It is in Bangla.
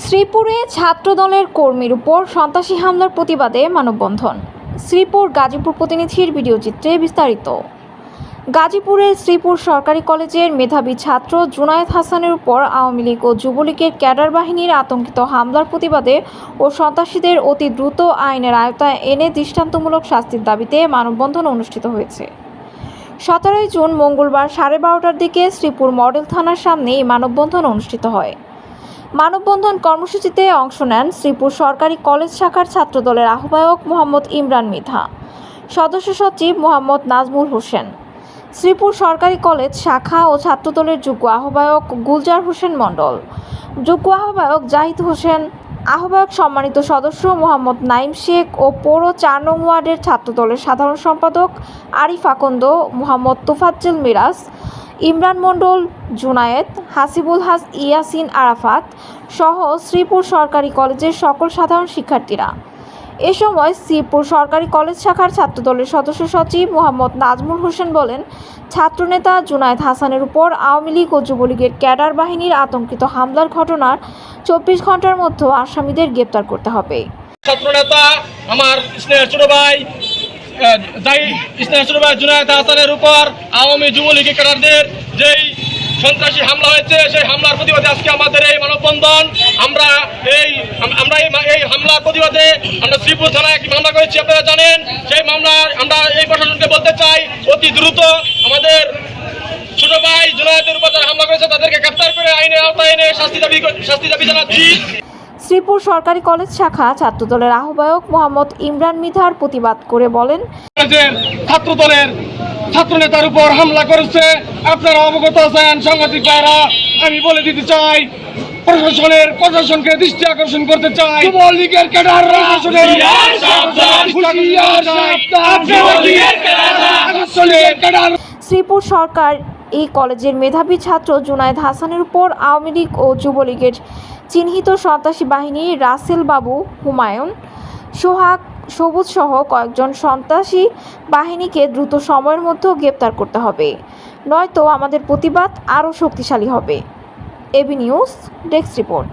শ্রীপুরে ছাত্রদলের কর্মীর উপর সন্ত্রাসী হামলার প্রতিবাদে মানববন্ধন। শ্রীপুর গাজীপুর প্রতিনিধির ভিডিওচিত্রে বিস্তারিত। গাজীপুরের শ্রীপুর সরকারি কলেজের মেধাবী ছাত্র জুনায়েদ হাসানের উপর আওয়ামী লীগ ও যুবলীগের ক্যাডার বাহিনীর আতঙ্কিত হামলার প্রতিবাদে ও সন্ত্রাসীদের অতি দ্রুত আইনের আওতায় এনে দৃষ্টান্তমূলক শাস্তির দাবিতে মানববন্ধন অনুষ্ঠিত হয়েছে। 17 জুন মঙ্গলবার 12:30টার দিকে শ্রীপুর মডেল থানার সামনে এই মানববন্ধন অনুষ্ঠিত হয়। মানববন্ধন কর্মসূচিতে অংশ নেন শ্রীপুর সরকারি কলেজ শাখার ছাত্রদলের আহ্বায়ক মোহাম্মদ ইমরান মৃধা, সদস্য সচিব মোহাম্মদ নাজমুল হোসেন, শ্রীপুর সরকারি কলেজ শাখা ও ছাত্রদলের যুগ্ম আহ্বায়ক গুলজার হোসেন মণ্ডল, যুগ্ম আহ্বায়ক জাহিদ হোসেন, আহ্বায়ক সম্মানিত সদস্য মোহাম্মদ নাইম শেখ ও পৌর 4 নং ওয়ার্ডের ছাত্রদলের সাধারণ সম্পাদক আরিফ আকন্দ, মোহাম্মদ তোফাজ্জল মিরাজ, ইমরান মণ্ডল, জুনায়েদ, হাসিবুল ইয়াসিন আরাফাত সহ শ্রীপুর সরকারি কলেজের সকল সাধারণ শিক্ষার্থীরা। এ সময় শ্রীপুর সরকারি কলেজ শাখার ছাত্রদলের সদস্য সচিব মোহাম্মদ নাজমুল হোসেন বলেন, ছাত্রনেতা জুনায়েদ হাসানের উপর আওয়ামী লীগ ও যুবলীগের ক্যাডার বাহিনীর আতঙ্কিত হামলার ঘটনার 24 ঘন্টার মধ্যে আসামিদের গ্রেপ্তার করতে হবে। ছাত্রনেতা আমার স্নেহের ছোট ভাই জুনায়েদ হাসানের উপর আওয়ামী যুবলীগের ক্যাডারদের যেই সন্ত্রাসী হামলা হয়েছে, সেই হামলার প্রতিবাদে আজকে আমাদের এই মানববন্ধন। আমরা এই হামলার প্রতিবাদে আমরা শ্রীপুর থানায় একটি মামলা করেছি, আপনারা জানেন। সেই মামলা আমরা এই প্রশাসনকে বলতে চাই, অতি দ্রুত আমাদের ছোট ভাই জুনায়েদের উপর যারা হামলা করেছে তাদেরকে গ্রেফতার করে আইনের আওতায় এনে শাস্তি দাবি জানাচ্ছি। শ্রীপুর সরকারি কলেজ শাখা ছাত্রদলের আহ্বায়ক মোহাম্মদ ইমরান মৃধার প্রতিবাদ করে বলেন, ছাত্রদলের ছাত্রনেতার উপর হামলা করেছে, আপনারা অবগত আছেন। সাংবাদিক ভাইরা, আমি বলে দিতে চাই, প্রশাসনকে দৃষ্টি আকর্ষণ করতে চাই, যুবলীগের ক্যাডাররা শ্রীপুর সরকার এই কলেজের মেধাবী ছাত্র জুনায়েদ হাসানের উপর আওয়ামী লীগ ও যুবলীগের চিহ্নিত সন্ত্রাসী বাহিনী রাসেল বাবু, হুমায়ুন, সোহাগ, সবুজ সহ কয়েকজন সন্ত্রাসী বাহিনীকে দ্রুত সময়ের মধ্যে গ্রেপ্তার করতে হবে, নয়তো আমাদের প্রতিবাদ আরও শক্তিশালী হবে। AB news desk report.